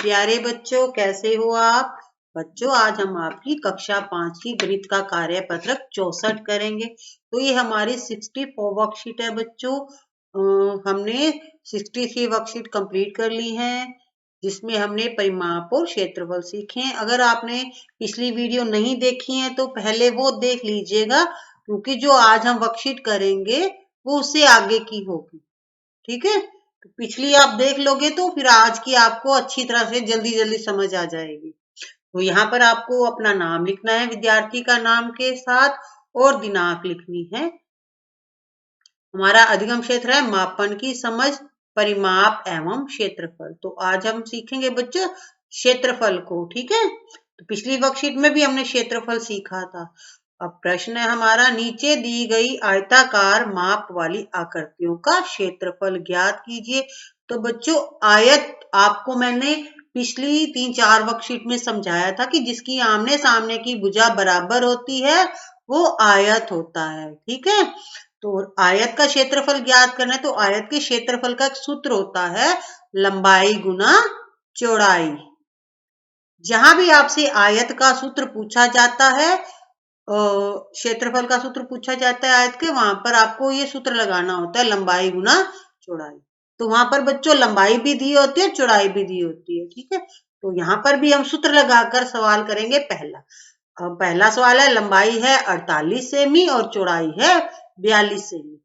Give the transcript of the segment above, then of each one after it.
प्यारे बच्चों, कैसे हो आप? बच्चों, आज हम आपकी कक्षा 5 की गणित का कार्य पत्रक 64 करेंगे। तो ये हमारी 64 वर्कशीट है बच्चों। हमने 63 वर्कशीट कंप्लीट कर ली है, जिसमें हमने परिमाप और क्षेत्रफल सीखे हैं। अगर आपने पिछली वीडियो नहीं देखी है तो पहले वो देख लीजिएगा, क्योंकि जो आज हम वर्कशीट करेंगे वो उससे आगे की होगी। ठीक है, तो पिछली आप देख लोगे तो फिर आज की आपको अच्छी तरह से जल्दी जल्दी समझ आ जाएगी। तो यहाँ पर आपको अपना नाम लिखना है विद्यार्थी का नाम के साथ, और दिनांक लिखनी है। हमारा अधिगम क्षेत्र है मापन की समझ, परिमाप एवं क्षेत्रफल। तो आज हम सीखेंगे बच्चों क्षेत्रफल को। ठीक है, तो पिछली वर्कशीट में भी हमने क्षेत्रफल सीखा था। अब प्रश्न है हमारा, नीचे दी गई आयताकार माप वाली आकृतियों का क्षेत्रफल ज्ञात कीजिए। तो बच्चों, आयत आपको मैंने पिछली 3-4 वर्कशीट में समझाया था कि जिसकी आमने सामने की भुजा बराबर होती है वो आयत होता है। ठीक है, तो आयत का क्षेत्रफल ज्ञात करना है तो आयत के क्षेत्रफल का एक सूत्र होता है लंबाई गुना चौड़ाई। जहां भी आपसे आयत का सूत्र पूछा जाता है, क्षेत्रफल का सूत्र पूछा जाता है आयत के, वहां पर आपको ये सूत्र लगाना होता है लंबाई गुना चौड़ाई। तो वहां पर बच्चों लंबाई भी दी होती है, चौड़ाई भी दी होती है। ठीक है, तो यहाँ पर भी हम सूत्र लगाकर सवाल करेंगे। पहला सवाल है, लंबाई है 48 सेमी और चौड़ाई है 42 सेमी।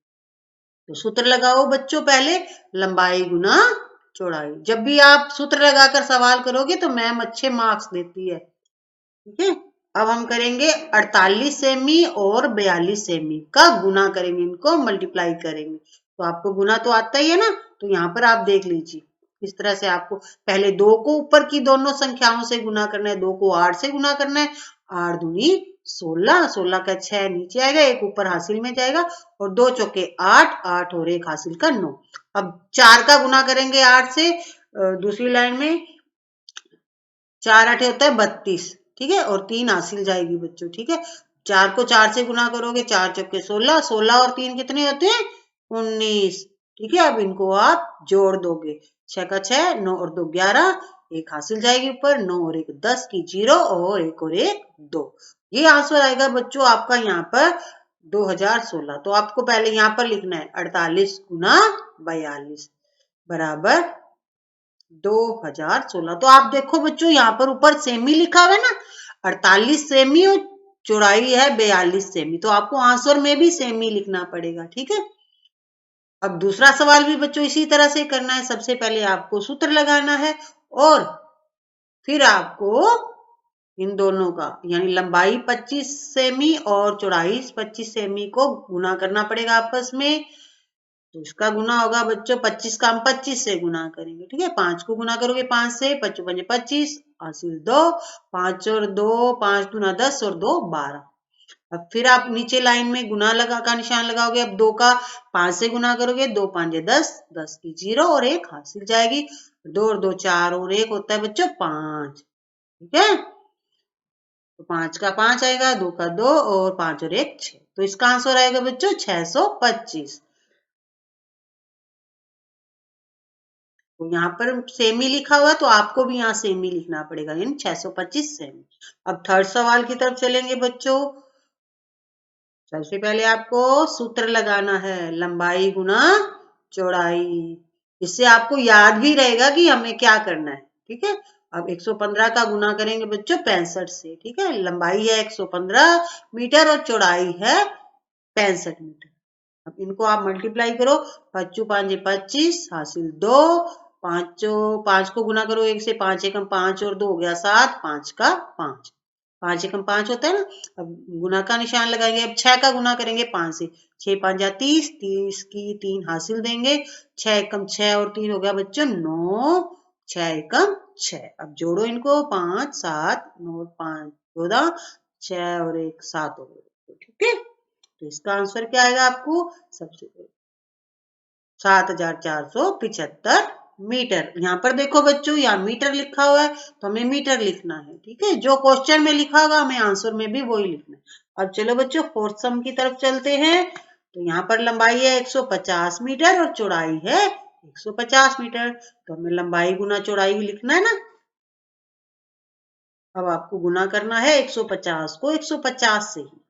तो सूत्र लगाओ बच्चों, पहले लंबाई गुना चौड़ाई। जब भी आप सूत्र लगाकर सवाल करोगे तो मैम अच्छे मार्क्स देती है। ठीक है, अब हम करेंगे 48 सेमी और 42 सेमी का गुना करेंगे, इनको मल्टीप्लाई करेंगे। तो आपको गुना तो आता ही है ना, तो यहाँ पर आप देख लीजिए इस तरह से आपको पहले 2 को ऊपर की दोनों संख्याओं से गुना करना है, 2 को 8 से गुना करना है। 8 दूनी 16, 16 का 6 नीचे आएगा, एक ऊपर हासिल में जाएगा, और 2 चौके 8, 8 और एक हासिल का 9। अब 4 का गुना करेंगे 8 से, दूसरी लाइन में 4 8 होता है 32। ठीक है, और 3 हासिल जाएगी बच्चों। ठीक है, 4 को 4 से गुना करोगे, 4 चौके 16, 16 और 3 कितने होते हैं? 19। ठीक है, अब इनको आप जोड़ दोगे, 6 का 6, 9 और 2 11, एक हासिल जाएगी ऊपर, 9 और 1 10 की 0, और 1 और 1 2। ये आंसर आएगा बच्चों आपका यहाँ पर 2016। तो आपको पहले यहाँ पर लिखना है 48 गुना 42 बराबर 2016। तो आप देखो बच्चों, यहाँ पर ऊपर सेमी लिखा हुआ है ना, 48 सेमी और चौड़ाई है 42 सेमी, तो आपको आंसर में भी सेमी लिखना पड़ेगा। ठीक है, अब दूसरा सवाल भी बच्चों इसी तरह से करना है। सबसे पहले आपको सूत्र लगाना है, और फिर आपको इन दोनों का यानी लंबाई 25 सेमी और चौड़ाई 25 सेमी को गुना करना पड़ेगा आपस में। तो इसका गुना होगा बच्चों 25 का हम 25 से गुना करेंगे। ठीक है, 5 को गुना करोगे 5 से, 5 5 25 हासिल 2, 5 और 2 5 दूना 10 और 2 12। अब फिर आप नीचे लाइन में गुना लगा का निशान लगाओगे। अब 2 का 5 से गुना करोगे, 2 5 10, 10 की 0 और 1 हासिल जाएगी, 2 और 2 4 और 1 होता है बच्चों 5। ठीक है, तो 5 का 5 आएगा, 2 का 2 और 5 और 1 6। तो इसका आंसर आएगा बच्चों 625। तो यहाँ पर सेमी लिखा हुआ है तो आपको भी यहाँ सेमी लिखना पड़ेगा, यानी 625 सेमी। अब थर्ड सवाल की तरफ चलेंगे बच्चों। सबसे पहले आपको सूत्र लगाना है लंबाई गुना चौड़ाई। इससे आपको याद भी रहेगा कि हमें क्या करना है। ठीक है, अब 115 का गुना करेंगे बच्चों 65 से। ठीक है, लंबाई है 115 मीटर और चौड़ाई है 65 मीटर। अब इनको आप मल्टीप्लाई करो, 5 5 25 हासिल 2, 5 को गुना करो 1 से, 5 एकम 5 और 2 हो गया 7, 5 का 5, 5 एकम 5 होता है ना। अब गुना का निशान लगाएंगे। अब 6 का गुना करेंगे 5 से, 6 5 जा 30, 30 की 3 हासिल देंगे, 6 एकम 6 और 3 हो गया बच्चों 9, 6 एकम 6। अब जोड़ो इनको, 5 7 9 5 14, 6 और 1 7 हो गए। ठीक है, तो इसका आंसर क्या आएगा आपको? सबसे 7475 मीटर। यहाँ पर देखो बच्चों, यहाँ मीटर लिखा हुआ है तो हमें मीटर लिखना है। ठीक है, जो क्वेश्चन में लिखा होगा हमें आंसर में भी वही लिखना है। अब चलो बच्चों फोर्थ सम की तरफ चलते हैं। तो यहाँ पर लंबाई है 150 मीटर और चौड़ाई है 150 मीटर। तो हमें लंबाई गुना चौड़ाई लिखना है ना। अब आपको गुना करना है 150 को 150 से ही।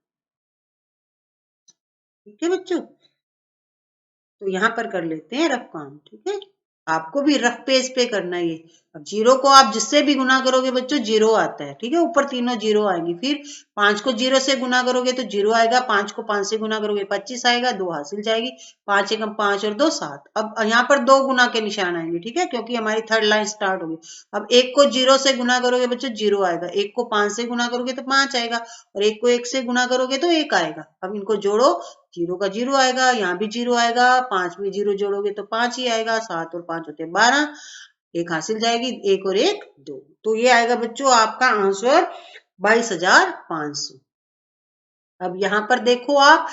ठीक है बच्चों, तो यहाँ पर कर लेते हैं रफ काम। ठीक है, आपको भी रफ पेज पे करना है ये। अब जीरो को आप जिससे भी गुना करोगे बच्चों जीरो आता है। ठीक है, ऊपर तीनों जीरो आएंगी। फिर 5 को जीरो से गुना करोगे तो जीरो आएगा। 5 को 5 से गुना करोगे 25 आएगा, 2 हासिल जाएगी। 5 एकम 5 और 2 7। अब यहाँ पर 2 गुना के निशान आएंगे। ठीक है, क्योंकि हमारी थर्ड लाइन स्टार्ट होगी। अब 1 को 0 से गुना करोगे बच्चों जीरो आएगा। 1 को 5 से गुना करोगे तो 5 आएगा, और 1 को 1 से गुना करोगे तो 1 आएगा। अब इनको जोड़ो, जीरो का जीरो आएगा, यहाँ भी जीरो आएगा। 5 में जीरो जोड़ोगे तो 5 ही आएगा। 7 और 5 होते 12, एक हासिल जाएगी, 1 और 1 2। तो ये आएगा बच्चों आपका आंसर 22,500। अब यहाँ पर देखो आप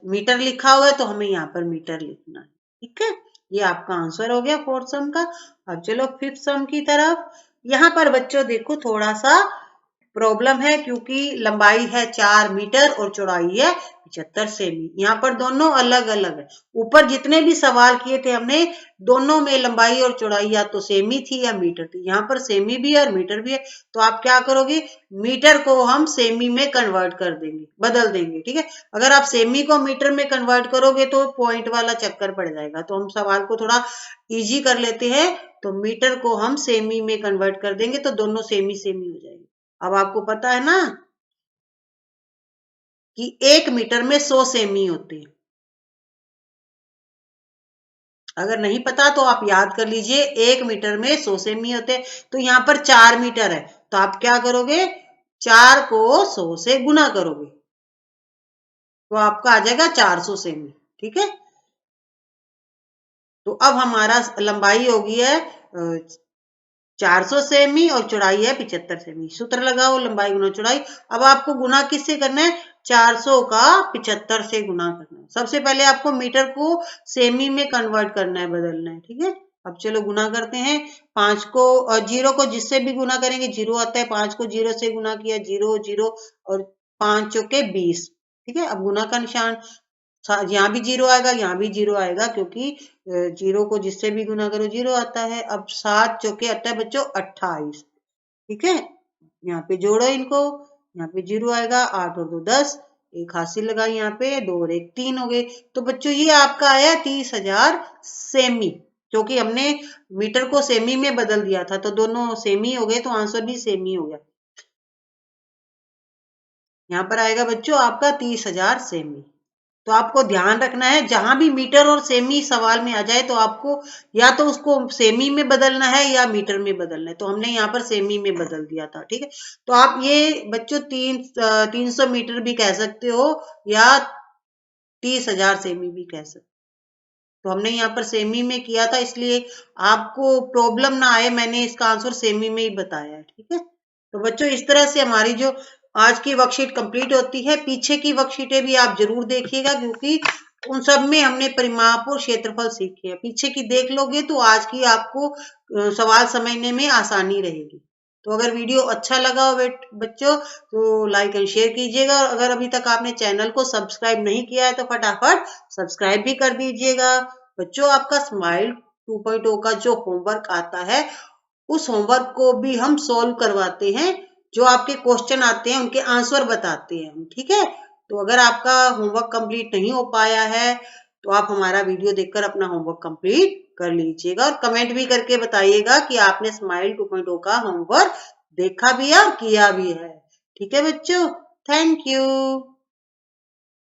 मीटर लिखा हुआ है तो हमें यहाँ पर मीटर लिखना है। ठीक है, ये आपका आंसर हो गया फोर्थ सम का। अब चलो फिफ्थ सम की तरफ। यहाँ पर बच्चों देखो थोड़ा सा प्रॉब्लम है, क्योंकि लंबाई है 4 मीटर और चौड़ाई है 75 सेमी। यहाँ पर दोनों अलग अलग है। ऊपर जितने भी सवाल किए थे हमने, दोनों में लंबाई और चौड़ाई या तो सेमी थी या मीटर थी। यहाँ पर सेमी भी है और मीटर भी है। तो आप क्या करोगे, मीटर को हम सेमी में कन्वर्ट कर देंगे, बदल देंगे। ठीक है, अगर आप सेमी को मीटर में कन्वर्ट करोगे तो पॉइंट वाला चक्कर पड़ जाएगा। तो हम सवाल को थोड़ा इजी कर लेते हैं। तो मीटर को हम सेमी में कन्वर्ट कर देंगे तो दोनों सेमी सेमी हो जाएंगे। अब आपको पता है ना कि 1 मीटर में 100 सेमी होते हैं। अगर नहीं पता तो आप याद कर लीजिए, 1 मीटर में 100 सेमी होते हैं। तो यहाँ पर 4 मीटर है, तो आप क्या करोगे, 4 को 100 से गुना करोगे तो आपका आ जाएगा 400 सेमी। ठीक है, तो अब हमारा लंबाई होगी है 400 सेमी और चौड़ाई है 75 सेमी। सूत्र लगाओ, लंबाई गुना चौड़ाई। अब आपको गुना किससे करना है, 400 का 75 से गुना करना है। सबसे पहले आपको मीटर को सेमी में कन्वर्ट करना है, बदलना है। ठीक है, अब चलो गुना करते हैं। 5 को और 0 को जिससे भी गुना करेंगे जीरो आता है। 5 को 0 से गुना किया, 0 0 और 5 चौके 20। ठीक है, अब गुना का निशान, यहाँ भी जीरो आएगा, यहाँ भी जीरो आएगा, क्योंकि जीरो को जिससे भी गुना करो जीरो आता है। अब 7 चौके आता है बच्चों 28। ठीक है, यहाँ पे जोड़ो इनको, यहाँ पे जीरो आएगा। 8 और 2 10, एक हासिल लगा यहाँ पे, 2 और 1 3 हो गए। तो बच्चों ये आपका आया 30,000 सेमी, क्योंकि हमने मीटर को सेमी में बदल दिया था। तो दोनों सेमी हो गए, तो आंसर भी सेमी हो गया। यहाँ पर आएगा बच्चों आपका 30,000 सेमी। तो आपको ध्यान रखना है, जहां भी मीटर और सेमी सवाल में आ जाए तो आपको या तो उसको सेमी में बदलना है या मीटर में बदलना है। तो हमने यहाँ पर सेमी में बदल दिया था। ठीक है, तो आप ये बच्चों 300 मीटर भी कह सकते हो या 30,000 सेमी भी कह सकते हो। तो हमने यहाँ पर सेमी में किया था, इसलिए आपको प्रॉब्लम ना आए, मैंने इसका आंसर सेमी में ही बताया है। ठीक है, तो बच्चों इस तरह से हमारी जो आज की वर्कशीट कंप्लीट होती है। पीछे की वर्कशीटें भी आप जरूर देखिएगा, क्योंकि उन सब में हमने परिमाप और क्षेत्रफल सीखे हैं। पीछे की देख लोगे तो आज की आपको सवाल समझने में आसानी रहेगी। तो अगर वीडियो अच्छा लगा हो बच्चों तो लाइक एंड शेयर कीजिएगा, और अगर अभी तक आपने चैनल को सब्सक्राइब नहीं किया है तो फटाफट सब्सक्राइब भी कर दीजिएगा। बच्चों आपका स्माइल 2.0 का जो होमवर्क आता है, उस होमवर्क को भी हम सॉल्व करवाते हैं। जो आपके क्वेश्चन आते हैं उनके आंसर बताते हैं हम। ठीक है, तो अगर आपका होमवर्क कंप्लीट नहीं हो पाया है तो आप हमारा वीडियो देखकर अपना होमवर्क कंप्लीट कर लीजिएगा, और कमेंट भी करके बताइएगा कि आपने स्माइल 2.0 का होमवर्क देखा भी है और किया भी है। ठीक है बच्चों, थैंक यू।